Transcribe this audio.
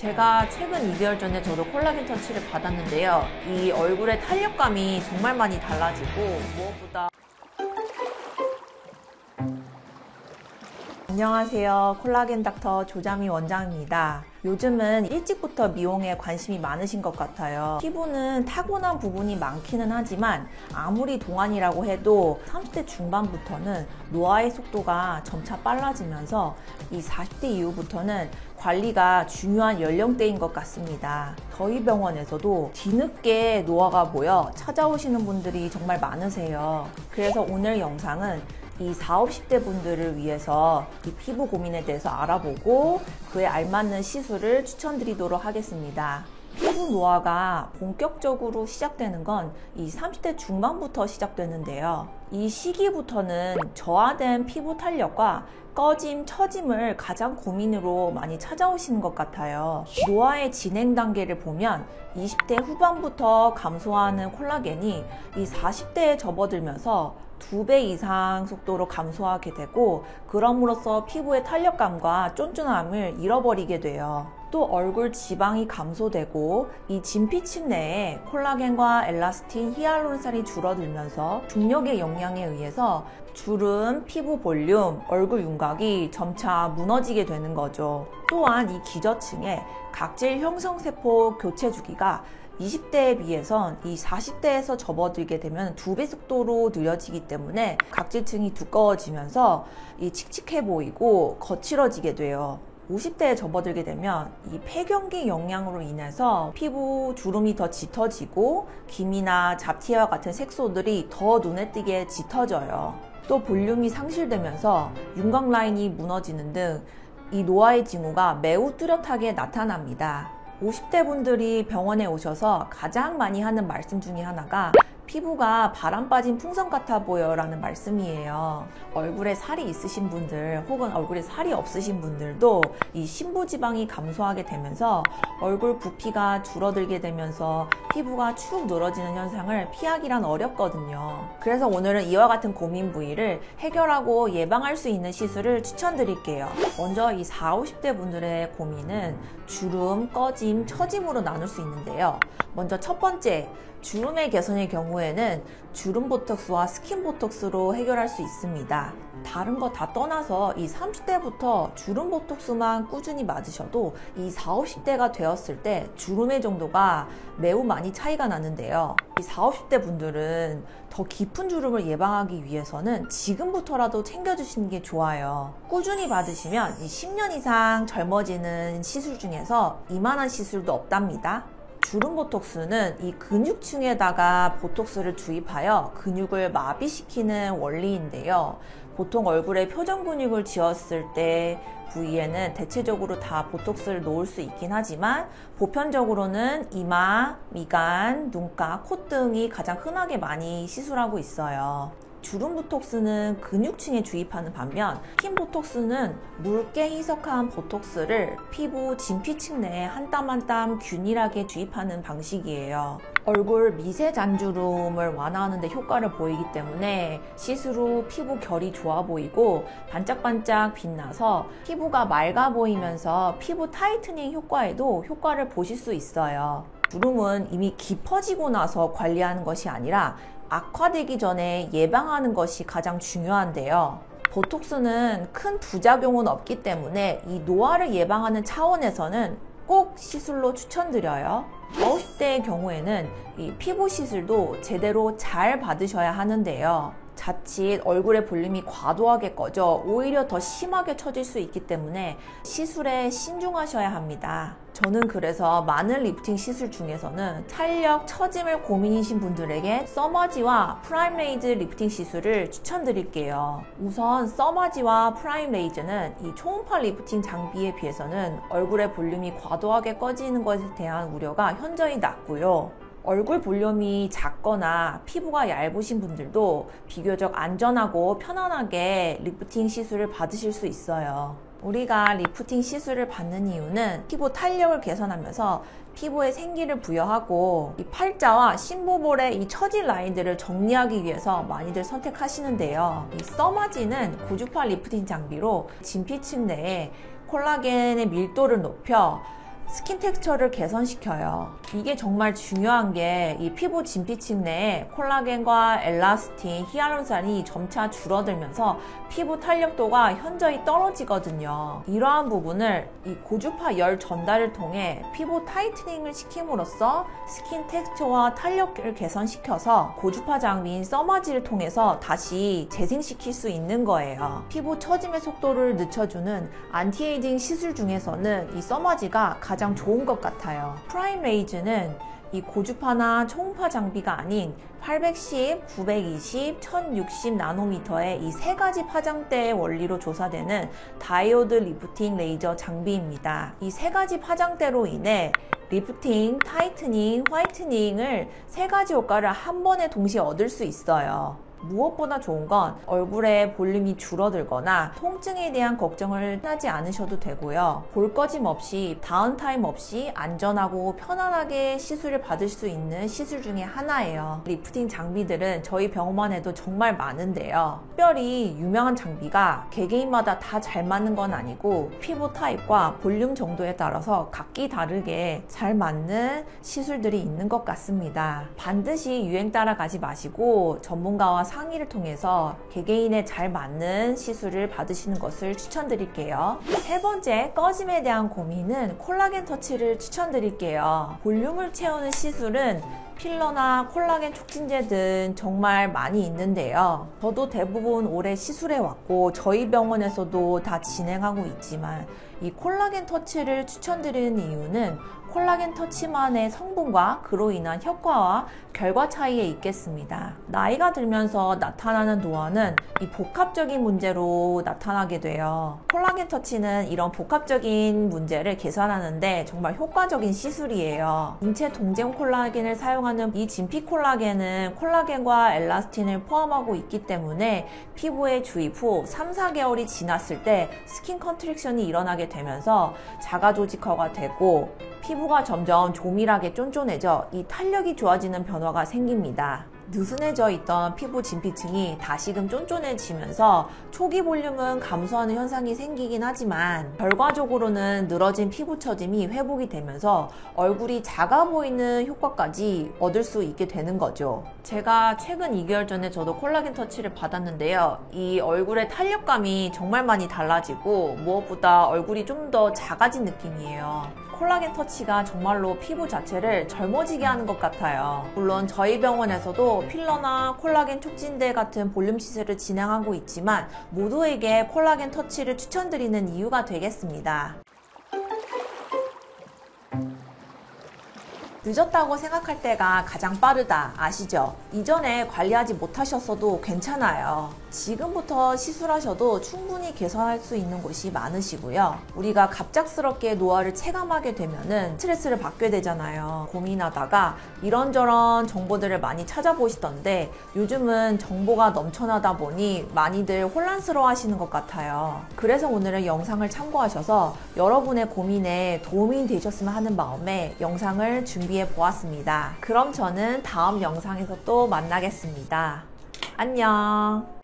제가 최근 2개월 전에 저도 콜라겐 터치를 받았는데요. 이 얼굴의 탄력감이 정말 많이 달라지고 무엇보다 안녕하세요. 콜라겐 닥터 조자미 원장입니다. 요즘은 일찍부터 미용에 관심이 많으신 것 같아요. 피부는 타고난 부분이 많기는 하지만 아무리 동안이라고 해도 30대 중반부터는 노화의 속도가 점차 빨라지면서 이 40대 이후부터는 관리가 중요한 연령대인 것 같습니다. 저희 병원에서도 뒤늦게 노화가 모여 찾아오시는 분들이 정말 많으세요. 그래서 오늘 영상은 이 40, 50대 분들을 위해서 이 피부 고민에 대해서 알아보고 그에 알맞는 시술을 추천드리도록 하겠습니다. 피부 노화가 본격적으로 시작되는 건 이 30대 중반부터 시작되는데요. 이 시기부터는 저하된 피부 탄력과 꺼짐, 처짐을 가장 고민으로 많이 찾아오시는 것 같아요. 노화의 진행 단계를 보면 20대 후반부터 감소하는 콜라겐이 이 40대에 접어들면서 2배 이상 속도로 감소하게 되고 그럼으로써 피부의 탄력감과 쫀쫀함을 잃어버리게 돼요. 또 얼굴 지방이 감소되고 이 진피층 내에 콜라겐과 엘라스틴, 히알루론산이 줄어들면서 중력의 영향에 의해서 주름, 피부 볼륨, 얼굴 윤곽이 점차 무너지게 되는 거죠. 또한 이 기저층에 각질 형성세포 교체 주기가 20대에 비해선 이 40대에서 접어들게 되면 2배 속도로 느려지기 때문에 각질층이 두꺼워지면서 이 칙칙해 보이고 거칠어지게 돼요. 50대에 접어들게 되면 이 폐경기 영향으로 인해서 피부 주름이 더 짙어지고 기미나 잡티와 같은 색소들이 더 눈에 띄게 짙어져요. 또 볼륨이 상실되면서 윤곽 라인이 무너지는 등 이 노화의 징후가 매우 뚜렷하게 나타납니다. 50대 분들이 병원에 오셔서 가장 많이 하는 말씀 중에 하나가 피부가 바람 빠진 풍선 같아 보여 라는 말씀이에요. 얼굴에 살이 있으신 분들 혹은 얼굴에 살이 없으신 분들도 이 심부지방이 감소하게 되면서 얼굴 부피가 줄어들게 되면서 피부가 축 늘어지는 현상을 피하기란 어렵거든요. 그래서 오늘은 이와 같은 고민 부위를 해결하고 예방할 수 있는 시술을 추천드릴게요. 먼저 이 40, 50대 분들의 고민은 주름, 꺼짐, 처짐으로 나눌 수 있는데요. 먼저 첫 번째, 주름의 개선의 경우에는 주름 보톡스와 스킨 보톡스로 해결할 수 있습니다. 다른 거 다 떠나서 이 30대부터 주름 보톡스만 꾸준히 맞으셔도 이 40, 50대가 되었을 때 주름의 정도가 매우 많이 차이가 나는데요. 이 40, 50대 분들은 더 깊은 주름을 예방하기 위해서는 지금부터라도 챙겨주시는 게 좋아요. 꾸준히 받으시면 이 10년 이상 젊어지는 시술 중에서 이만한 시술도 없답니다. 주름 보톡스는 이 근육층에다가 보톡스를 주입하여 근육을 마비시키는 원리인데요. 보통 얼굴에 표정 근육을 지었을 때 부위에는 대체적으로 다 보톡스를 놓을 수 있긴 하지만 보편적으로는 이마, 미간, 눈가, 콧등이 가장 흔하게 많이 시술하고 있어요. 주름 보톡스는 근육층에 주입하는 반면 스킨 보톡스는 묽게 희석한 보톡스를 피부 진피층 내에 한 땀 한 땀 균일하게 주입하는 방식이에요. 얼굴 미세 잔주름을 완화하는 데 효과를 보이기 때문에 시술 후 피부 결이 좋아 보이고 반짝반짝 빛나서 피부가 맑아 보이면서 피부 타이트닝 효과에도 효과를 보실 수 있어요. 주름은 이미 깊어지고 나서 관리하는 것이 아니라 악화되기 전에 예방하는 것이 가장 중요한데요. 보톡스는 큰 부작용은 없기 때문에 이 노화를 예방하는 차원에서는 꼭 시술로 추천드려요. 50대의 경우에는 이 피부 시술도 제대로 잘 받으셔야 하는데요. 자칫 얼굴의 볼륨이 과도하게 꺼져 오히려 더 심하게 처질 수 있기 때문에 시술에 신중하셔야 합니다. 저는 그래서 많은 리프팅 시술 중에서는 탄력, 처짐을 고민이신 분들에게 써머지와 프라임 레이즈 리프팅 시술을 추천드릴게요. 우선 써머지와 프라임 레이즈는 이 초음파 리프팅 장비에 비해서는 얼굴의 볼륨이 과도하게 꺼지는 것에 대한 우려가 현저히 낮고요. 얼굴 볼륨이 작거나 피부가 얇으신 분들도 비교적 안전하고 편안하게 리프팅 시술을 받으실 수 있어요. 우리가 리프팅 시술을 받는 이유는 피부 탄력을 개선하면서 피부에 생기를 부여하고 이 팔자와 심부볼의 이 처진 라인들을 정리하기 위해서 많이들 선택하시는데요. 이 써마지는 고주파 리프팅 장비로 진피층 내에 콜라겐의 밀도를 높여 스킨 텍스처를 개선시켜요. 이게 정말 중요한 게 이 피부 진피층 내에 콜라겐과 엘라스틴, 히알루론산이 점차 줄어들면서 피부 탄력도가 현저히 떨어지거든요. 이러한 부분을 이 고주파 열 전달을 통해 피부 타이트닝을 시킴으로써 스킨 텍스처와 탄력을 개선시켜서 고주파 장비인 써마지를 통해서 다시 재생시킬 수 있는 거예요. 피부 처짐의 속도를 늦춰주는 안티에이징 시술 중에서는 이 써마지가 가장 좋은 것 같아요. 프라임 레이즈는 이 고주파나 초음파 장비가 아닌 810, 920, 1060 나노미터의 이 세 가지 파장대의 원리로 조사되는 다이오드 리프팅 레이저 장비입니다. 이 세 가지 파장대로 인해 리프팅, 타이트닝, 화이트닝을 세 가지 효과를 한 번에 동시에 얻을 수 있어요. 무엇보다 좋은 건 얼굴에 볼륨이 줄어들거나 통증에 대한 걱정을 하지 않으셔도 되고요. 볼거짐 없이 다운타임 없이 안전하고 편안하게 시술을 받을 수 있는 시술 중에 하나예요. 리프팅 장비들은 저희 병원에도 정말 많은데요. 특별히 유명한 장비가 개개인마다 다 잘 맞는 건 아니고 피부 타입과 볼륨 정도에 따라서 각기 다르게 잘 맞는 시술들이 있는 것 같습니다. 반드시 유행 따라가지 마시고 전문가와 상의를 통해서 개개인에 잘 맞는 시술을 받으시는 것을 추천드릴게요. 세 번째, 꺼짐에 대한 고민은 콜라겐 터치를 추천드릴게요. 볼륨을 채우는 시술은 필러나 콜라겐 촉진제 등 정말 많이 있는데요. 저도 대부분 오래 시술해 왔고 저희 병원에서도 다 진행하고 있지만 이 콜라겐 터치를 추천드리는 이유는 콜라겐 터치만의 성분과 그로 인한 효과와 결과 차이에 있겠습니다. 나이가 들면서 나타나는 노화는 이 복합적인 문제로 나타나게 돼요. 콜라겐 터치는 이런 복합적인 문제를 개선하는데 정말 효과적인 시술이에요. 인체 동쟁 콜라겐을 사용하는 이 진피 콜라겐은 콜라겐과 엘라스틴을 포함하고 있기 때문에 피부에 주입 후 3, 4개월이 지났을 때 스킨 컨트랙션이 일어나게 되면서 자가 조직화가 되고 피부가 점점 조밀하게 쫀쫀해져 이 탄력이 좋아지는 변화가 생깁니다. 느슨해져 있던 피부 진피층이 다시금 쫀쫀해지면서 초기 볼륨은 감소하는 현상이 생기긴 하지만 결과적으로는 늘어진 피부 처짐이 회복이 되면서 얼굴이 작아 보이는 효과까지 얻을 수 있게 되는 거죠. 제가 최근 2개월 전에 저도 콜라겐 터치를 받았는데요. 이 얼굴의 탄력감이 정말 많이 달라지고 무엇보다 얼굴이 좀 더 작아진 느낌이에요. 콜라겐 터치가 정말로 피부 자체를 젊어지게 하는 것 같아요. 물론 저희 병원에서도 필러나 콜라겐 촉진제 같은 볼륨 시술을 진행하고 있지만 모두에게 콜라겐 터치를 추천드리는 이유가 되겠습니다. 늦었다고 생각할 때가 가장 빠르다 아시죠? 이전에 관리하지 못하셨어도 괜찮아요. 지금부터 시술하셔도 충분히 개선할 수 있는 곳이 많으시고요. 우리가 갑작스럽게 노화를 체감하게 되면은 스트레스를 받게 되잖아요. 고민하다가 이런저런 정보들을 많이 찾아보시던데 요즘은 정보가 넘쳐나다 보니 많이들 혼란스러워 하시는 것 같아요. 그래서 오늘은 영상을 참고하셔서 여러분의 고민에 도움이 되셨으면 하는 마음에 영상을 준비해 보았습니다. 그럼 저는 다음 영상에서 또 만나겠습니다. 안녕.